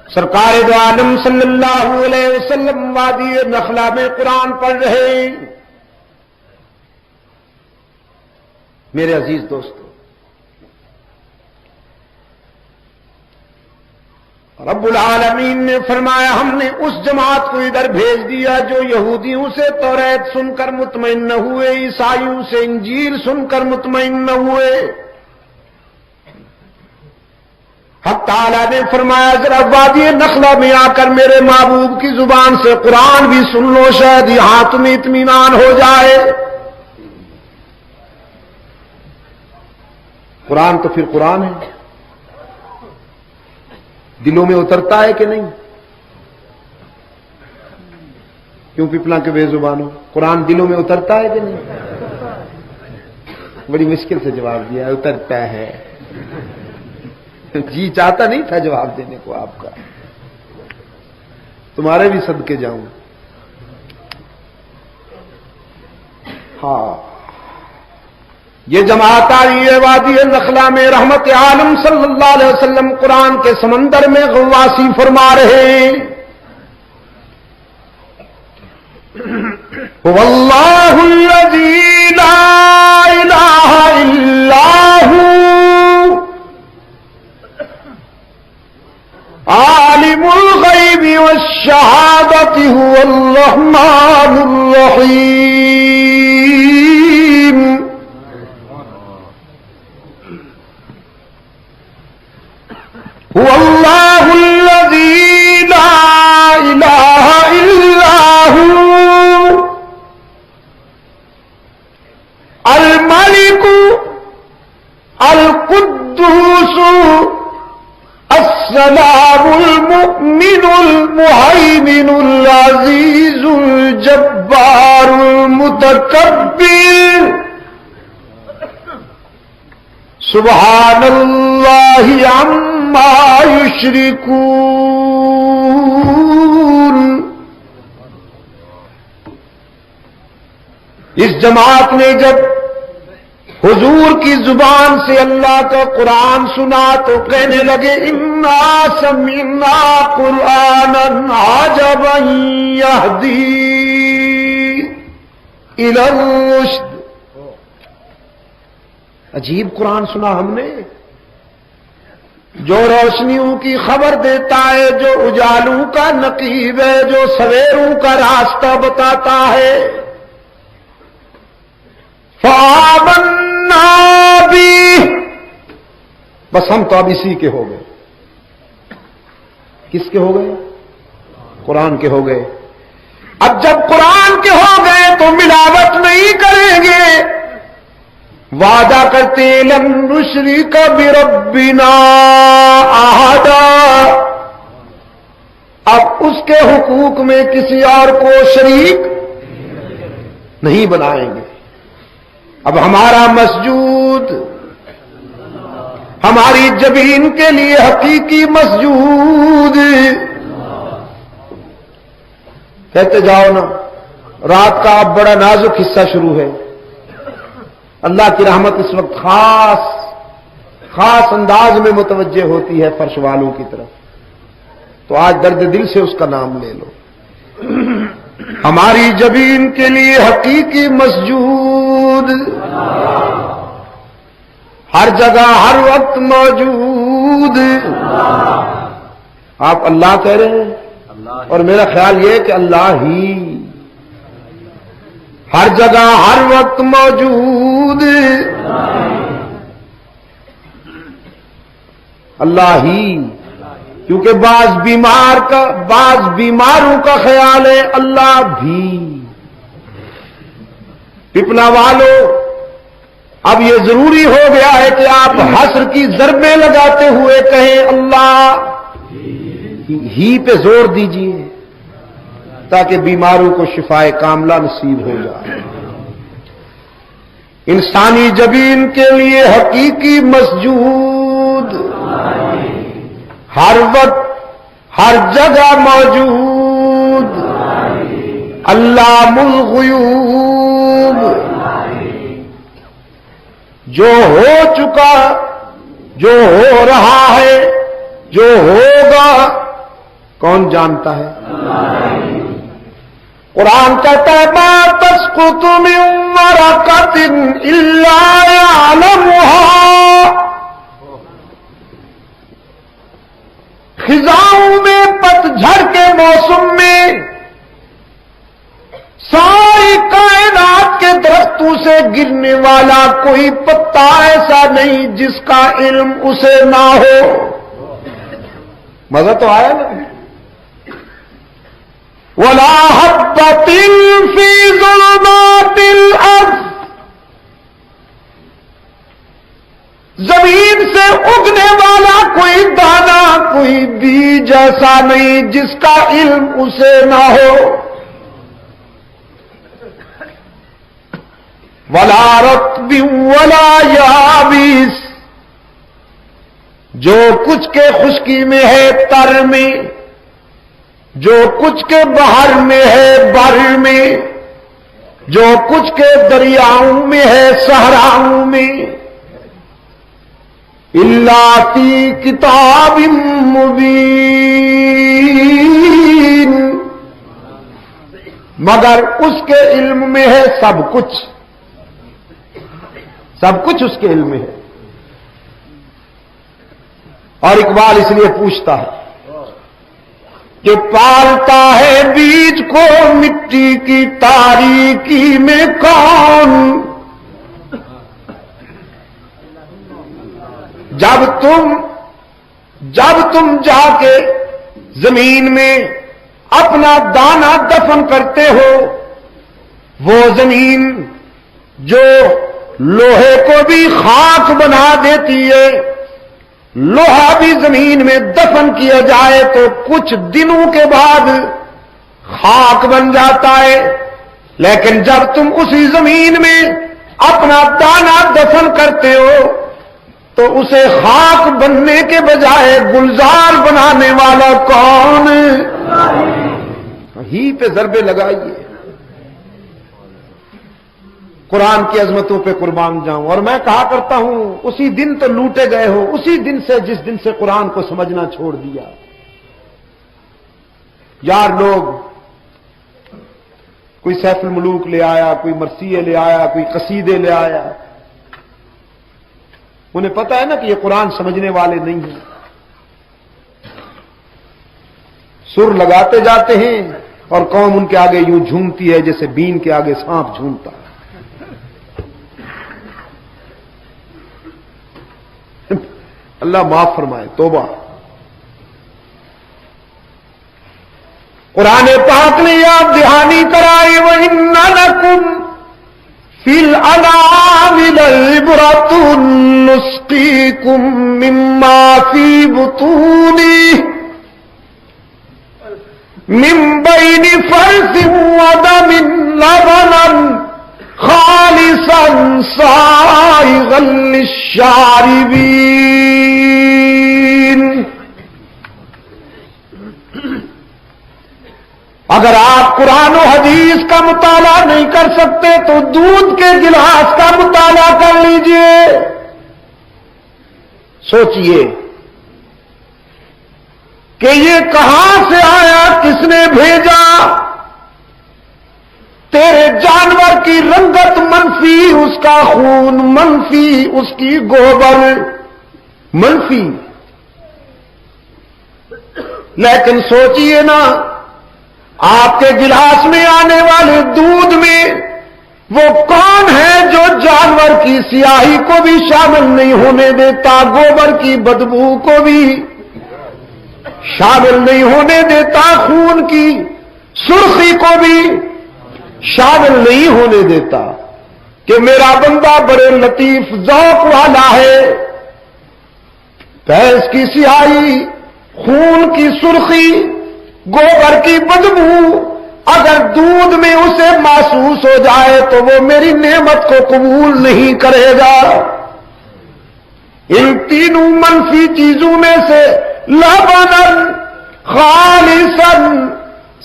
سرکار دو عالم صلی اللہ علیہ وسلم وادی نخلا میں قرآن پڑھ رہے ہیں۔ میرے عزیز دوستو، رب العالمین نے فرمایا ہم نے اس جماعت کو ادھر بھیج دیا جو یہودیوں سے توریت سن کر مطمئن نہ ہوئے، عیسائیوں سے انجیل سن کر مطمئن نہ ہوئے۔ حق تعالیٰ نے فرمایا ذرا وادی نخلا میں آ کر میرے محبوب کی زبان سے قرآن بھی سن لو، شاید یہاں تمہیں اطمینان ہو جائے۔ قرآن تو پھر قرآن ہے، دلوں میں اترتا ہے کہ نہیں؟ کیوں پپلا کے بے زبان ہو؟ قرآن دلوں میں اترتا ہے کہ نہیں؟ بڑی مشکل سے جواب دیا، اترتا ہے۔ جی چاہتا نہیں تھا جواب دینے کو آپ کا، تمہارے بھی صدقے جاؤں۔ ہاں، یہ جماعت آئی ہے وادی نخلا میں، رحمت عالم صلی اللہ علیہ وسلم قرآن کے سمندر میں غواصی فرما رہے ہیں۔ واللہ الذی لا الہ الا ہو عالم الغیب والشہادۃ هو الرحمن الرحیم۔ هو اللہ الذی لا الہ الا ہو الملک القدوس السلام المؤمن المہیمن العزیز الجبار المتکبر سبحان اللہ عما یشرکون۔ اس جماعت نے جب حضور کی زبان سے اللہ کا قرآن سنا تو کہنے لگے انا سمعنا قرآنا عجبا یہدی الی الرشد۔ عجیب قرآن سنا ہم نے، جو روشنیوں کی خبر دیتا ہے، جو اجالوں کا نقیب ہے، جو سویروں کا راستہ بتاتا ہے۔ فآمنا بھی، بس ہم تو اب اسی کے ہو گئے۔ کس کے ہو گئے؟ قرآن کے ہو گئے۔ اب جب قرآن کے ہو گئے تو ملاوٹ نہیں کریں گے، وعدہ کرتے لن نشرک بربنا احدا، اب اس کے حقوق میں کسی اور کو شریک نہیں بنائیں گے۔ اب ہمارا مسجود ہماری جبین کے لیے حقیقی مسجود، کہتے جاؤ نا، رات کا اب بڑا نازک حصہ شروع ہے، اللہ کی رحمت اس وقت خاص انداز میں متوجہ ہوتی ہے فرش والوں کی طرف، تو آج درد دل سے اس کا نام لے لو۔ ہماری جبین کے لیے حقیقی مسجود، ہر جگہ ہر وقت موجود۔ آپ اللہ کہہ رہے ہیں، اور میرا خیال یہ کہ اللہ ہی ہر جگہ ہر وقت موجود، اللہ ہی، کیونکہ بعض بیماروں کا خیال ہے اللہ بھی۔ پپلا والو، اب یہ ضروری ہو گیا ہے کہ آپ حسر کی ضربیں لگاتے ہوئے کہیں اللہ ہی پہ زور دیجیے، تاکہ بیماروں کو شفائے کاملہ نصیب ہو جائے۔ انسانی جبین کے لیے حقیقی مسجود، ہر وقت ہر جگہ موجود، علام الغیوب، جو ہو چکا، جو ہو رہا ہے، جو ہوگا، کون جانتا ہے؟ قرآن کہتا ہے ما تسقط من ورقۃ الا یعلمها، خزاؤں میں پتجھڑ کے موسم میں ساری کائنات کے درختوں سے گرنے والا کوئی پتا ایسا نہیں جس کا علم اسے نہ ہو۔ مزہ تو آیا نا؟ وَلَا حَبَّةٍ فِي ظُلُمَاتِ الْأَرْضِ، زمین سے اگنے والا کوئی دانا، کوئی بیج ایسا نہیں جس کا علم اسے نہ ہو۔ وَلَا رَطْبٍ وَلَا يَابِسٍ، جو کچھ کے خشکی میں ہے تر میں، جو کچھ کے بحر میں ہے بر میں، جو کچھ کے دریاؤں میں ہے صحراؤں میں، الا فی کتاب مبین، مگر اس کے علم میں ہے سب کچھ، سب کچھ اس کے علم میں ہے۔ اور اقبال اس لیے پوچھتا ہے کہ پالتا ہے بیج کو مٹی کی تاریکی میں کون، جب تم جا کے زمین میں اپنا دانہ دفن کرتے ہو، وہ زمین جو لوہے کو بھی خاک بنا دیتی ہے، لوہا بھی زمین میں دفن کیا جائے تو کچھ دنوں کے بعد خاک بن جاتا ہے، لیکن جب تم اسی زمین میں اپنا دانہ دفن کرتے ہو تو اسے خاک بننے کے بجائے گلزار بنانے والا کون؟ ہی پہ ضربے لگائیے۔ قرآن کی عظمتوں پہ قربان جاؤں۔ اور میں کہا کرتا ہوں اسی دن تو لوٹے گئے ہو، اسی دن سے جس دن سے قرآن کو سمجھنا چھوڑ دیا۔ یار لوگ کوئی سیف الملوک لے آیا، کوئی مرثیے لے آیا، کوئی قصیدے لے آیا، انہیں پتا ہے نا کہ یہ قرآن سمجھنے والے نہیں ہیں، سر لگاتے جاتے ہیں اور قوم ان کے آگے یوں جھومتی ہے جیسے بین کے آگے سانپ جھومتا ہے۔ اللہ معاف فرمائے، توبہ۔ قرآن پاک نے یاد دہانی کرائی وَإِنَّ لَكُمْ فِي الْأَنْعَامِ لَعِبْرَةً نُسْقِيكُم مِّمَّا فِي بُطُونِهِ مِن بَيْنِ فَرْثٍ وَدَمٍ لَبَنًا خالصا سائغا للشاربین۔ اگر آپ قرآن و حدیث کا مطالعہ نہیں کر سکتے تو دودھ کے گلاس کا مطالعہ کر لیجئے۔ سوچئے کہ یہ کہاں سے آیا، کس نے بھیجا؟ تیرے جانور کی رنگت منفی، اس کا خون منفی، اس کی گوبر منفی، لیکن سوچئے نا آپ کے گلاس میں آنے والے دودھ میں وہ کون ہے جو جانور کی سیاہی کو بھی شامل نہیں ہونے دیتا، گوبر کی بدبو کو بھی شامل نہیں ہونے دیتا، خون کی سرخی کو بھی شامل نہیں ہونے دیتا، کہ میرا بندہ بڑے لطیف ذوق والا ہے، بھینس کی سیاہی، خون کی سرخی، گوبر کی بدبو اگر دودھ میں اسے محسوس ہو جائے تو وہ میری نعمت کو قبول نہیں کرے گا۔ ان تینوں منفی چیزوں میں سے لبنا خالصا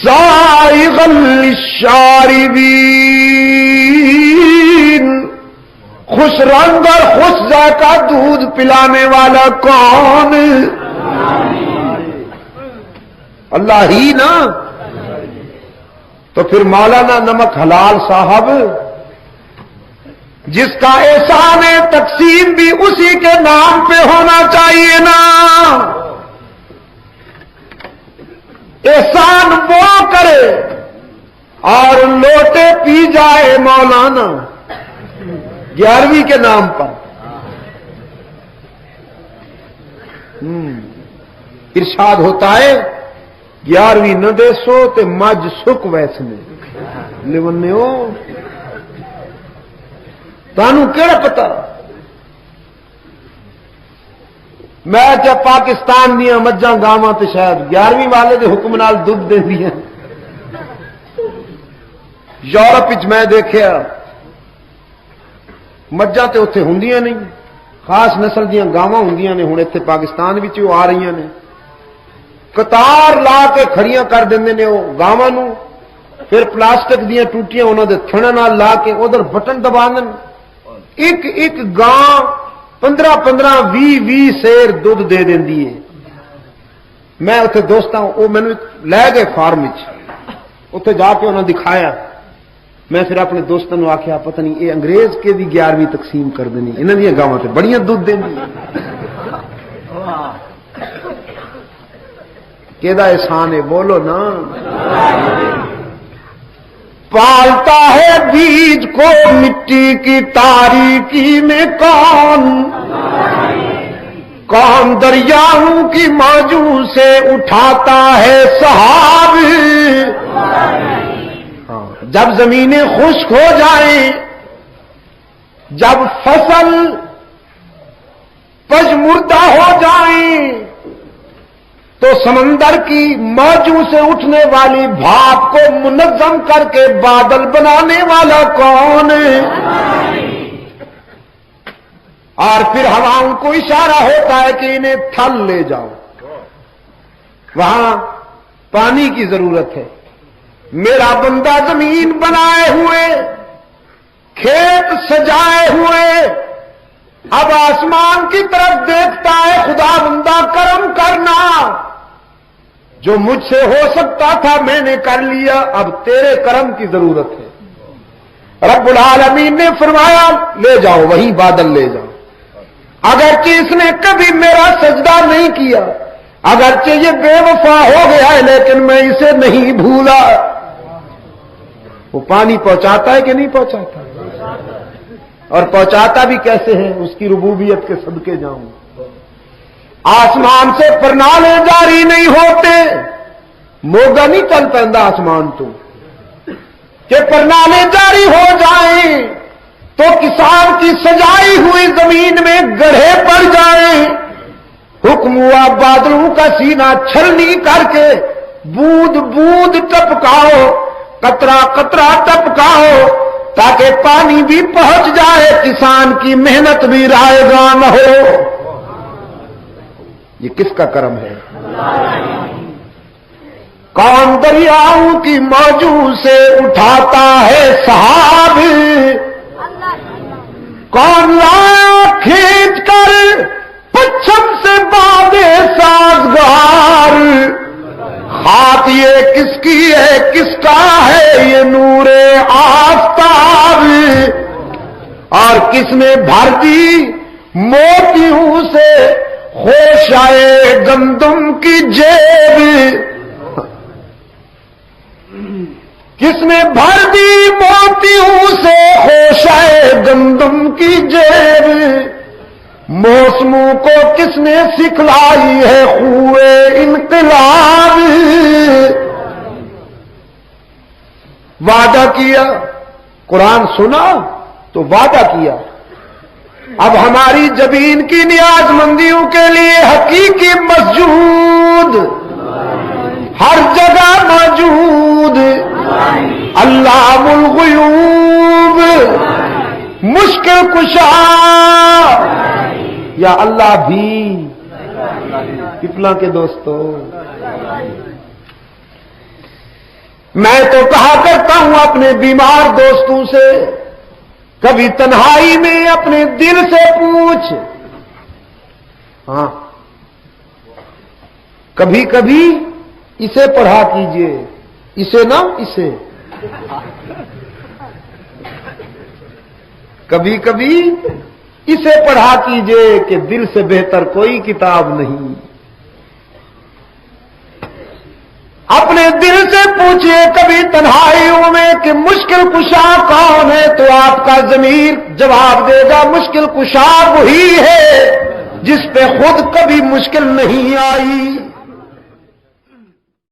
سائغا للشاربین، خوش رنگ اور خوش ذائقہ دودھ پلانے والا کون؟ اللہ ہی نا. تو پھر مولانا نمک حلال صاحب جس کا احسان تقسیم بھی اسی کے نام پہ ہونا چاہیے نا. احسان وہ کرے اور لوٹے پی جائے مولانا 11ویں کے نام پر. ارشاد ہوتا ہے 11ویں نہ دے سو تے مجھ سک ویسنے لیونے ہو. تانوں کیڑا پتا میں کیا پاکستان دیا مجھاں گاواں تے شاید 11ویں والے دے حکم نال دودھ دیندیاں. یورپ وچ میں دیکھیا مجھاں تے اوتھے ہوندیاں نہیں, خاص نسل دیاں گاواں ہوندیاں نے. ہن ایتھے پاکستان وچ او آ رہیاں نے, قطار لا کے کھڑیاں کر دیندے نے او گاواں نو, پھر پلاسٹک دیاں ٹوٹیاں انہاں دے تھڑاں نال لا کے ادھر بٹن دبا دین. ایک ایک گاں 15-15 20 سیر دودھ دے دیندی ہے. میں اتنے دوستاں وہ مینو لے گئے فارم اتنے جا کے انہوں نے دکھایا. میں پھر اپنے دوستوں نے آخیا پتہ نہیں یہ انگریز کے بھی 11ویں تقسیم کر دینی, انہوں دیا گاواں سے بڑیاں دودھ دینی. کیدا احسان ہے بولو نا. پالتا ہے بیج کو مٹی کی تاریکی میں کون دریاؤں کی موجوں سے اٹھاتا ہے سحاب. جب زمینیں خشک ہو جائیں, جب فصل پژمردہ ہو جائیں, تو سمندر کی موجوں سے اٹھنے والی بھاپ کو منظم کر کے بادل بنانے والا کون ہے؟ اور پھر ہواؤں کو اشارہ ہوتا ہے کہ انہیں تھل لے جاؤ, وہاں پانی کی ضرورت ہے. میرا بندہ زمین بنائے ہوئے, کھیت سجائے ہوئے, اب آسمان کی طرف دیکھتا ہے خدا بندہ کرم کرنا, جو مجھ سے ہو سکتا تھا میں نے کر لیا, اب تیرے کرم کی ضرورت ہے. رب العالمین نے فرمایا لے جاؤ وہیں بادل لے جاؤ. اگرچہ اس نے کبھی میرا سجدہ نہیں کیا, اگرچہ یہ بے وفا ہو گیا ہے, لیکن میں اسے نہیں بھولا. وہ پانی پہنچاتا ہے کہ نہیں پہنچاتا, اور پہنچاتا بھی کیسے ہے, اس کی ربوبیت کے صدقے جاؤں. آسمان سے پرنالے جاری نہیں ہوتے, موگا نہیں چل پیندا آسمان تو کہ پرنالے جاری ہو جائیں تو کسان کی سجائی ہوئی زمین میں گڑھے پڑ جائیں. حکم ہوا بادلوں کا سینہ چھلنی کر کے بوند بوند ٹپکاؤ, قطرہ قطرہ ٹپکاؤ, تاکہ پانی بھی پہنچ جائے, کسان کی محنت بھی رائگاں نہ ہو. یہ کس کا کرم ہے؟ کون دریاؤں کی موجوں سے اٹھاتا ہے سحاب, کون لایا کھینچ کر پچھم سے بادے سازگار. خاک یہ کس کی ہے, کس کا ہے یہ نور آفتاب, اور کس نے بھر دی موتیوں سے خوشائے گندم کی جیب, کس نے بھر دی موتیوں سے خوشائے گندم کی جیب. موسموں کو کس نے سکھلائی ہے خوئے انقلاب. وعدہ کیا, قرآن سنا تو وعدہ کیا. اب ہماری جبین کی نیاز مندیوں کے لیے حقیقی مسجود ہر جگہ موجود. علام الغیوب مشکل کشا, یا اللہ بھی پپلا کے دوستو. میں تو کہا کرتا ہوں اپنے بیمار دوستوں سے, کبھی تنہائی میں اپنے دل سے پوچھ, ہاں کبھی کبھی اسے پڑھا کیجئے، اسے نہ اسے۔ کبھی کبھی اسے پڑھا کیجئے کہ دل سے بہتر کوئی کتاب نہیں۔ اپنے دل سے پوچھئے کبھی تنہائیوں میں کہ مشکل کشا کون ہے، تو آپ کا ضمیر جواب دے گا مشکل کشا وہی ہے جس پہ خود کبھی مشکل نہیں آئی۔